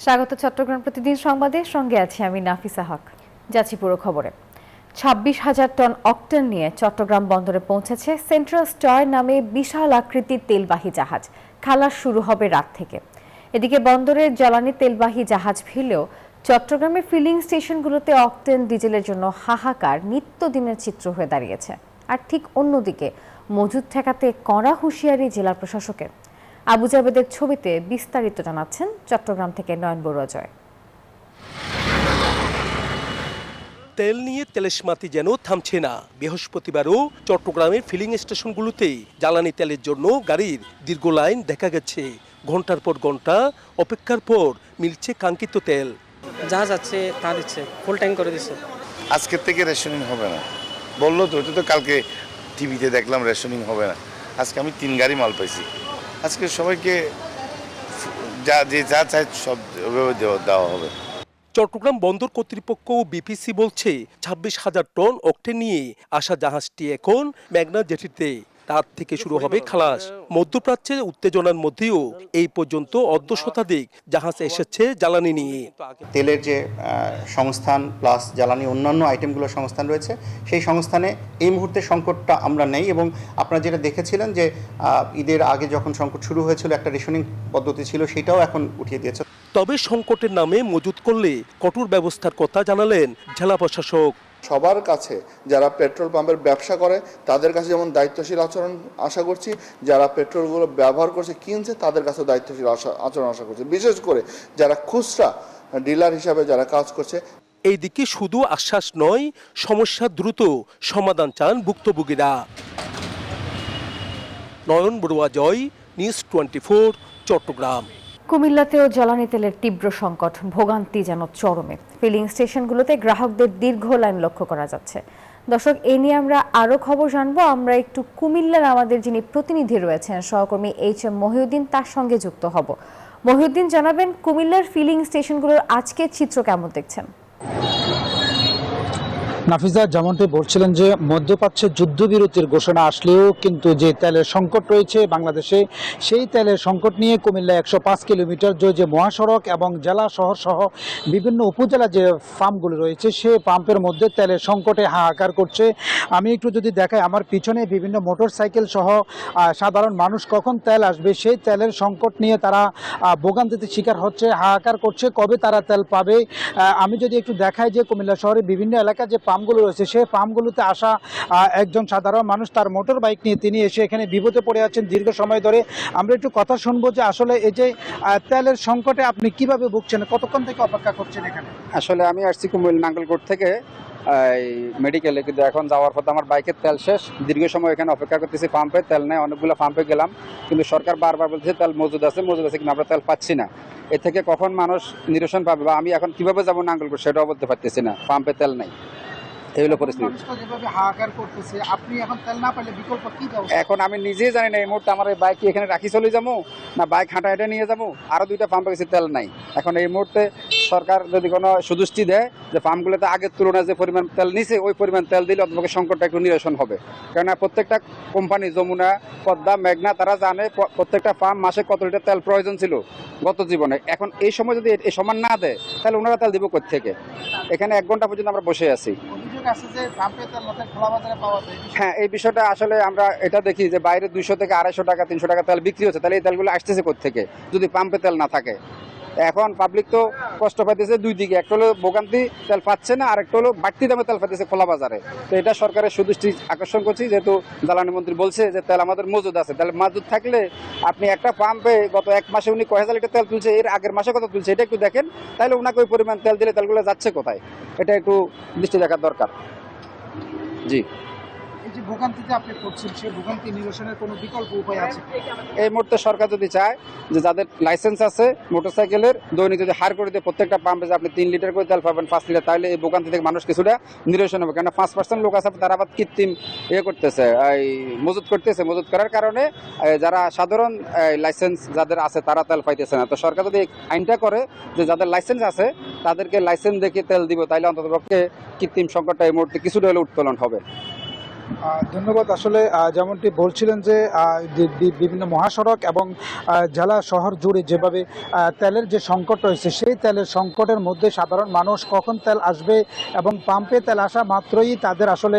স্বাগত চট্টগ্রাম প্রতিদিন সংবাদে, সঙ্গে আছি আমি নাফিসা হক। যাচ্ছি পুরো খবরে। 26,000 টন অক্টেন নিয়ে চট্টগ্রাম বন্দরে পৌঁছেছে সেন্ট্রাল স্টার নামে বিশাল আকৃতির তেলবাহী জাহাজ। খালাস শুরু হবে রাত থেকে। এদিকে বন্দরের জ্বালানি তেলবাহী জাহাজ ভিড়লেও চট্টগ্রামের ফিলিং স্টেশনগুলোতে অক্টেন ডিজেলের জন্য হাহাকার নিত্যদিনের চিত্র হয়ে দাঁড়িয়েছে। আর ঠিক অন্যদিকে মজুদ ঠেকাতে কড়া হুঁশিয়ারি জেলা প্রশাসকের। আবু জাবেদের ছবিতে বিস্তারিত জানাচ্ছেন চট্টগ্রাম থেকে নয়ন বড়ুয়া জয়। তেল নিয়ে তেলেশমাতি যেন থামছে না। বৃহস্পতিবারও চট্টগ্রামের ফিলিং স্টেশনগুলোতে জ্বালানি তেলের জন্য গাড়ির দীর্ঘ লাইন দেখা গেছে। ঘন্টার পর ঘন্টা অপেক্ষার পর মিলছে কাঙ্ক্ষিত তেল। যা যাচ্ছে তা দিচ্ছে, ফুল ট্যাঙ্ক করে দিচ্ছে। আজকের থেকে রেশনিং হবে না বললো তো, ওটা তো কালকে টিভিতে দেখলাম রেশনিং হবে না। আজকে আমি 3 গাড়ি মাল পাইছি। আজকে সবাইকে যা চাই সব দেওয়া হবে। চট্টগ্রাম বন্দর কর্তৃপক্ষ ও বিপিসি বলছে 26,000 টন অক্টেন নিয়ে আসা জাহাজটি এখন মেঘনা জেটিতে। রাত থেকে শুরু হবে খালাস। মধ্যপ্রাচ্যের উত্তেজনার মধ্যেও এই পর্যন্ত অর্ধশতাধিক জাহাজ এসেছে জ্বালানি নিয়ে। তেলের যে সংস্থান প্লাস জ্বালানি অন্যান্য আইটেমগুলোর সংস্থান রয়েছে, সেই সংস্থানে এই মুহূর্তে সংকটটা আমরা নেই। এবং আপনারা যেটা দেখেছিলেন যে ঈদের আগে যখন সংকট শুরু হয়েছিল একটা রেশনিং পদ্ধতি ছিল, সেটাও এখন উঠিয়ে দিয়েছে। তবে সংকটের নামে মজুত করলে কঠোর ব্যবস্থার কথা জানালেন জেলা প্রশাসক। সবার কাছে যারা পেট্রোল পাম্পের ব্যবসা করে তাদের কাছে যেমন দায়িত্বশীল আচরণ আশা করছি, যারা পেট্রোলগুলো ব্যবহার করছে কিনছে তাদের কাছে দায়িত্বশীল আচরণ আশা করছি, বিশেষ করে যারা খুচরা ডিলার হিসাবে যারা কাজ করছে। এইদিকে শুধু আশ্বাস নয়, সমস্যা দ্রুত সমাধান চান ভুক্তভোগীরা। নয়ন বড়ুয়া জয়, নিউজ 24, চট্টগ্রাম। কুমিল্লাতেও জ্বালানি তেলের তীব্র সংকট, ভোগান্তি যেন চরমে। ফিলিং স্টেশনগুলোতে গ্রাহকদের দীর্ঘ লাইন লক্ষ্য করা যাচ্ছে। দর্শক, এ নিয়ে আমরা আরও খবর জানবো। আমরা একটু কুমিল্লার আমাদের যিনি প্রতিনিধি রয়েছেন সহকর্মী HM মহিউদ্দিন, তার সঙ্গে যুক্ত হব। মহিউদ্দিন, জানাবেন কুমিল্লার ফিলিং স্টেশনগুলোর আজকের চিত্র কেমন দেখছেন? নাফিজা, যেমনটি বলছিলেন যে মধ্যপ্রাচ্যে যুদ্ধবিরতির ঘোষণা আসলেও কিন্তু যে তেলের সংকট রয়েছে বাংলাদেশে, সেই তেলের সংকট নিয়ে কুমিল্লা 105 কিলোমিটার যে মহাসড়ক এবং জেলা শহর সহ বিভিন্ন উপজেলা যে পাম্পগুলো রয়েছে, সেই পাম্পের মধ্যে তেলের সংকটে হাহাকার করছে। আমি একটু যদি দেখাই, আমার পিছনে বিভিন্ন মোটর সাইকেল সহ সাধারণ মানুষ কখন তেল আসবে সেই তেলের সংকট নিয়ে তারা ভোগান্তিতে শিকার হচ্ছে, হাহাকার করছে কবে তারা তেল পাবে। আমি যদি একটু দেখাই যে কুমিল্লা শহরে বিভিন্ন এলাকা যে পাম্পগুলো রয়েছে, সেই পাম্পগুলোতে আসা একজন সাধারণ মানুষ তার মোটর বাইক নিয়ে তিনি এসে এখানে বিপদে পড়ে আছেন দীর্ঘ সময় ধরে। আমরা একটু কথা শুনবো যে আসলে এই যে তেলের সংকটে আপনি কিভাবে ভুগছেন, কতক্ষণ থেকে অপেক্ষা করছেন এখানে? আসলে আমি আসছি কুমিল্লা নাঙ্গলকোট থেকে এই মেডিকেলে, কিন্তু এখন যাওয়ার পথে আমার বাইকের তেল শেষ। দীর্ঘ সময় এখানে অপেক্ষা করতেছি, পাম্পে তেল নেই। অনেকগুলো পাম্পে গেলাম, কিন্তু সরকার বারবার বলছে তেল মজুদ আছে কিন্তু আমরা তেল পাচ্ছি না। এ থেকে কখন মানুষ নিরসন পাবে বা আমি এখন কিভাবে যাবো নাঙ্গলকোট সেটাও বলতে পারতেছি না, পাম্পে তেল নেই। এই হলো পরিস্থিতি। এখন আমি নিজেই জানি না এই মুহূর্তে আমার এই বাইক এখানে রাখি চলে যাবো না বাইক হাঁটা হেঁটে নিয়ে যাবো। আরো 2টা পাম্পে গেছে, তেল নাই। এখন এই মুহূর্তে সরকার যদি কোনো সুদৃষ্টি দেয় যে পাম্পগুলোতে আগের তুলনায় যে পরিমাণ তেল নিছে ওই পরিমাণ তেল দিলে অন্তত সংকটটা একটু নিরসন হবে। কেননা প্রত্যেকটা কোম্পানি, যমুনা, পদ্মা, মেঘনা, তারা জানে প্রত্যেকটা পাম্প মাসে কত লিটার তেল প্রয়োজন ছিল গত জীবনে। এখন এই সময় যদি এই সমান না দেয় তাহলে ওনারা তেল দিব কোথা থেকে? এখানে 1 ঘন্টা পর্যন্ত আমরা বসে আছি। হ্যাঁ, এই বিষয়টা আসলে আমরা এটা দেখি যে বাইরে 200 থেকে 250 টাকা 300 টাকা তেল বিক্রি হচ্ছে, তাহলে এই তেলগুলো আসতেছে কোথা থেকে যদি পাম্পে তেল না থাকে? এখন পাবলিক তো কষ্ট পাইতেছে 2 দিকে, একটা হলো ভোগান্তি তেল পাচ্ছে না, আর একটা হলো বাড়তি দামে তেল পাইতেছে খোলা বাজারে। তো এটা সরকারের সুদৃষ্টি আকর্ষণ করছি, যেহেতু জ্বালানি মন্ত্রী বলছে যে তেল আমাদের মজুদ আছে। তাহলে মজুদ থাকলে আপনি একটা পাম্পে গত 1 মাসে উনি কয় হাজার লিটার তেল তুলছে, এর আগের মাসে কত তুলছে এটা একটু দেখেন, তাহলে ওনাকে ওই পরিমাণ তেল দিলে তেলগুলো যাচ্ছে কোথায় এটা একটু দৃষ্টি দেখার দরকার। জি, যে ভোগান্তিতে আপনি পড়ছেন, সেই ভোগান্তি নিরসনের কোনো বিকল্প উপায় আছে? এই মুহূর্তে সরকার যদি চায় যে যাদের লাইসেন্স আছে মোটরসাইকেলের, দৈনিক যদি হার করে দিয়ে প্রত্যেকটা পাম্পে যে আপনি 3 লিটার করে তেল পাবেন 5 লিটার, তাহলে এই ভোগান্তি থেকে মানুষ কিছুটা নিরসন হবে। কেন 5% লোক আছে তারা আবার কৃত্রিম করতেছে, এই মজুত করতেছে। মজুত করার কারণে যারা সাধারণ লাইসেন্স যাদের আছে তারা তেল পাইতেছে না। তো সরকার যদি আইনটা করে যে যাদের লাইসেন্স আছে তাদেরকে লাইসেন্স দেখে তেল দিব, তাইলে অন্ততপক্ষে কৃত্রিম সংকটটা এই মুহূর্তে কিছুটা হলে উত্তোলন হবে। ধন্যবাদ। আসলে যেমনটি বলছিলেন যে বিভিন্ন মহাসড়ক এবং জেলা শহর জুড়ে যেভাবে তেলের যে সংকট রয়েছে, সেই তেলের সংকটের মধ্যে সাধারণ মানুষ কখন তেল আসবে এবং পাম্পে তেল আসা মাত্রই তাদের আসলে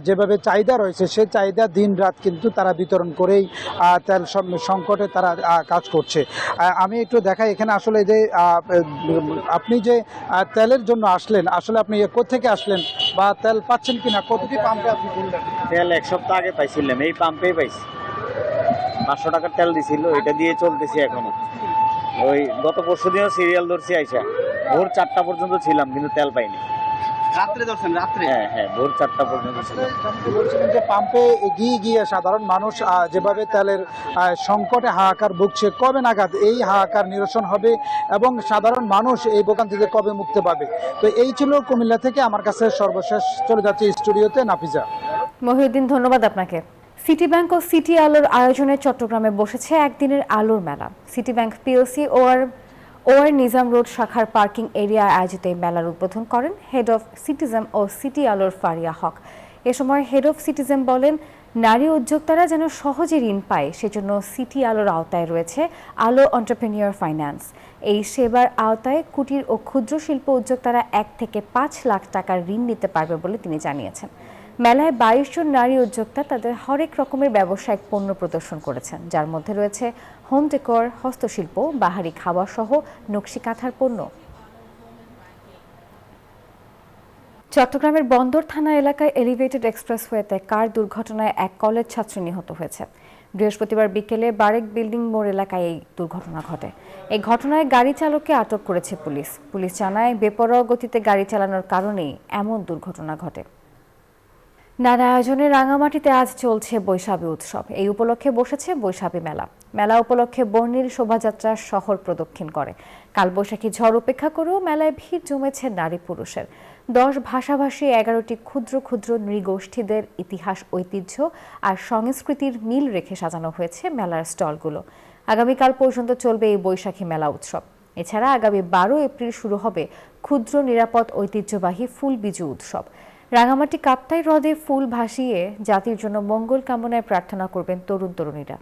যেভাবে চাহিদা রয়েছে, সেই চাহিদা দিন রাত কিন্তু তারা বিতরণ করেই তেল সংকটে তারা কাজ করছে। আমি একটু দেখাই এখানে আসলে যে আপনি যে তেলের জন্য আসলেন, আসলে আপনি কোত্থেকে আসলেন বা তেল পাচ্ছেন কিনা, কতটি পাম্পে আপনি বললেন? তেল 1 সপ্তাহ আগে পাইছিলাম, এই পাম্পেই পাইছি। 500 টাকার তেল দিছিল, এটা দিয়ে চলতেছি এখনো। ওই গত পরশুদিনও সিরিয়াল ধরছি আইসা, ভোর 4টা পর্যন্ত ছিলাম কিন্তু তেল পাইনি। রাত্রে দর্শন রাত্রে হ্যাঁ, ভোর 4টা পর্যন্ত ছিলাম। যেমনটি বলছিলেন যে পাম্পে গিয়ে গিয়ে সাধারণ মানুষ যেভাবে তেলের সংকটে হাহাকার ভুগছে, কবে নাগাদ এই হাহাকার নিরসন হবে এবং সাধারণ মানুষ এই ভোগান্তি থেকে কবে মুক্তি পাবে? তো এই ছিল কুমিল্লা থেকে আমার কাছে সর্বশেষ। চলে যাচ্ছে স্টুডিওতে নাফিজা। মহিউদ্দিন, ধন্যবাদ আপনাকে। সিটি ব্যাংক ও সিটি আলোর আয়োজনে চট্টগ্রামে বসেছে একদিনের আলোর মেলা। City bank PLC OR Nizam road শাখার পার্কিং এরিয়ায় আয়োজিত এই মেলার উদ্বোধন করেন হেড অফ সিটিজম ও সিটি আলোর ফারিয়া হক। এ সময় হেড অফ সিটিজম বলেন, নারী উদ্যোক্তারা যেন সহজে ঋণ পায় সেজন্য সিটি আলোর আওতায় রয়েছে আলো এন্টারপ্রেনিউর ফাইন্যান্স। এই সেবার আওতায় কুটির ও ক্ষুদ্র শিল্প উদ্যোক্তারা 1 থেকে 5 লাখ টাকার ঋণ নিতে পারবে বলে তিনি জানিয়েছেন। মেলায় 22 জন নারী উদ্যোক্তা তাদের হরেক রকমের ব্যবসায়িক পণ্য প্রদর্শন করেছেন, যার মধ্যে রয়েছে হোম ডেকোর, হস্তশিল্প, বাহারি খাবার সহ নকশি কাঁথার পণ্য। চট্টগ্রামের বন্দর থানা এলাকায় এলিভেটেড এক্সপ্রেসওয়েতে কার দুর্ঘটনায় এক কলেজ ছাত্রী নিহত হয়েছে। বৃহস্পতিবার বিকেলে বারেক বিল্ডিং মোড় এলাকায় এই দুর্ঘটনা ঘটে। এই ঘটনায় গাড়ি চালককে আটক করেছে পুলিশ। পুলিশ জানায়, বেপরোয়া গতিতে গাড়ি চালানোর কারণেই এমন দুর্ঘটনা ঘটে। নানা আয়োজনে রাঙামাটিতে আজ চলছে বৈশাখী উৎসব। এই উপলক্ষে বসেছে বৈশাখী মেলা। মেলা উপলক্ষে বর্ণিল শোভাযাত্রা শহর প্রদক্ষিণ করে। কালবৈশাখী ঝড় উপেক্ষা করেও মেলায় ভিড় জমেছে নারী পুরুষের। 10 ভাষাভাষী 11টি ক্ষুদ্র ক্ষুদ্র নৃগোষ্ঠীদের ইতিহাস, ঐতিহ্য আর সংস্কৃতির মিল রেখে সাজানো হয়েছে মেলার স্টলগুলো। আগামীকাল পর্যন্ত চলবে এই বৈশাখী মেলা উৎসব। এছাড়া আগামী 12 এপ্রিল শুরু হবে ক্ষুদ্র নিরাপদ ঐতিহ্যবাহী ফুল বিজু উৎসব। রাঙামাটি কাপ্তাই হ্রদে ফুল ভাসিয়ে জাতির জন্য মঙ্গল কামনায় প্রার্থনা করবেন তরুণ তরুণীরা।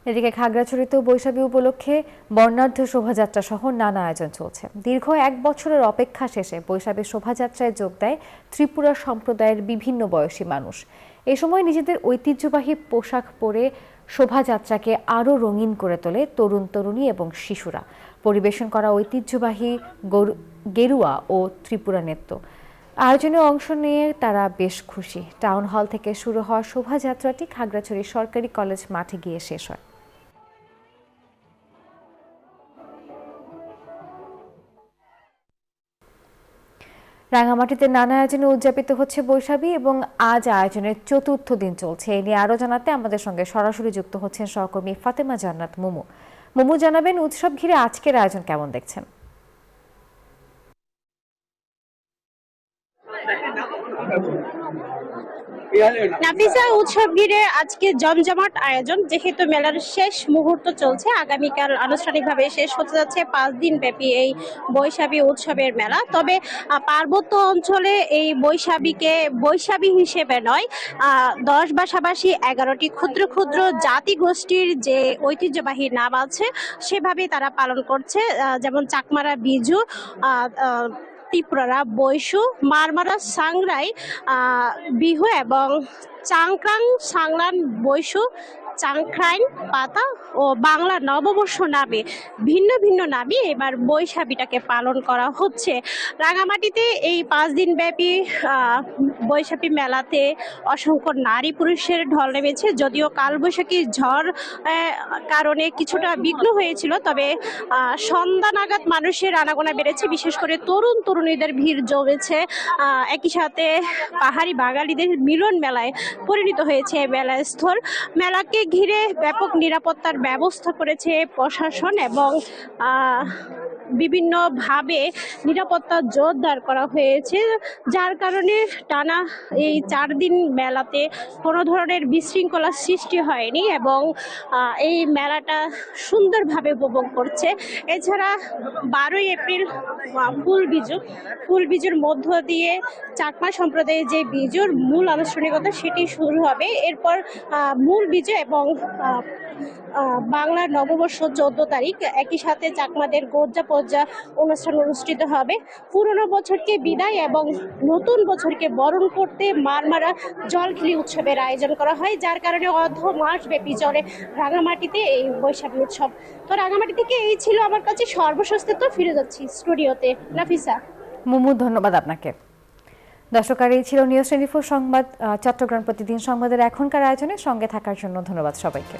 এদিকে খাগড়াছড়িতেও বৈশাখী উপলক্ষে বর্ণাঢ্য শোভাযাত্রা সহ নানা আয়োজন চলছে। দীর্ঘ 1 বছরের অপেক্ষা শেষে বৈশাখী শোভাযাত্রায় যোগ দেয় ত্রিপুরা সম্প্রদায়ের বিভিন্ন বয়সী মানুষ। এ সময় নিজেদের ঐতিহ্যবাহী পোশাক পরে শোভাযাত্রাকে আরও রঙিন করে তোলে তরুণ তরুণী এবং শিশুরা। পরিবেশন করা ঐতিহ্যবাহী গেরুয়া ও ত্রিপুরা নৃত্য। আয়োজনে অংশ নিয়ে তারা বেশ খুশি। টাউন হল থেকে শুরু হওয়া শোভাযাত্রাটি খাগড়াছড়ি সরকারি কলেজ মাঠে গিয়ে শেষ হয়। রাঙামাটিতে নানা আয়োজনে উদযাপিত হচ্ছে বৈশাখী এবং আজ আয়োজনের 4র্থ দিন চলছে। এ নিয়ে আরও জানাতে আমাদের সঙ্গে সরাসরি যুক্ত হচ্ছেন সহকর্মী ফাতেমা জান্নাত মুমু। মুমু, জানাবেন উৎসব ঘিরে আজকের আয়োজন কেমন দেখছেন? নাফিসা, উৎসব ঘিরে আজকে জমজমাট আয়োজন। যেহেতু মেলার শেষ মুহূর্ত চলছে, আগামীকাল আনুষ্ঠানিকভাবে শেষ হতে যাচ্ছে 5 দিন ব্যাপী এই বৈশাখী উৎসবের মেলা। তবে পার্বত্য অঞ্চলে এই বৈশাখীকে বৈশাখী হিসেবে নয়, 10 ভাষাভাষী 11টি ক্ষুদ্র ক্ষুদ্র জাতিগোষ্ঠীর যে ঐতিহ্যবাহী নাম আছে সেভাবেই তারা পালন করছে। যেমন চাকমারা বিজু, ত্রিপুরারা বৈশু, মারমারা সাংরাই বিহু এবং চাংক্রাং সাংলান বৈশু, চাংখ্রাইন পাতা ও বাংলা নববর্ষ নামে ভিন্ন ভিন্ন নামে এবার বৈশাখীটাকে পালন করা হচ্ছে। রাঙামাটিতে এই 5 দিন ব্যাপী বৈশাখী মেলাতে অসংখ্য নারী পুরুষের ঢল নেমেছে। যদিও কালবৈশাখী ঝড় কারণে কিছুটা বিঘ্ন হয়েছিল, তবে সন্ধ্যা নাগাদ মানুষের আনাগোনা বেড়েছে। বিশেষ করে তরুণ তরুণীদের ভিড় জমেছে। একই সাথে পাহাড়ি বাঙালিদের মিলন মেলায় পরিণত হয়েছে মেলাস্থল। মেলাকে ঘিরে ব্যাপক নিরাপত্তার ব্যবস্থা করেছে প্রশাসন এবং বিভিন্নভাবে নিরাপত্তা জোরদার করা হয়েছে, যার কারণে টানা এই 4 দিন মেলাতে কোনো ধরনের বিশৃঙ্খলা সৃষ্টি হয়নি এবং এই মেলাটা সুন্দরভাবে উপভোগ করছে। এছাড়া 12ই এপ্রিল ফুল বিজুর মধ্য দিয়ে চাকমা সম্প্রদায়ের যে বিজুর মূল আনুষ্ঠানিকতা সেটি শুরু হবে। এরপর মূল বিজু এবং বাংলা নববর্ষ 14 তারিখ একই সাথে চাকমাদের গজ্জা পজ্জা অনুষ্ঠান অনুষ্ঠিত হবে। পুরনো বছরকে বিদায় এবং নতুন বছরকে বরণ করতে মারমারা জলখিলি উৎসবের আয়োজন করা হয়, যার কারণে অর্ধ মাস ব্যাপী চলে রাঙামাটিতে এই বৈশাখী উৎসব। তো রাঙামাটি থেকে এই ছিল আমার কাছে সর্বশেষ। তো ফিরে যাচ্ছি স্টুডিওতে। নাফিসা। মুমু, ধন্যবাদ আপনাকে। দর্শক, আর এই ছিল নিউজ 24 সংবাদ, চট্টগ্রাম প্রতিদিন সংবাদের এখনকার আয়োজনে সঙ্গে থাকার জন্য ধন্যবাদ সবাইকে।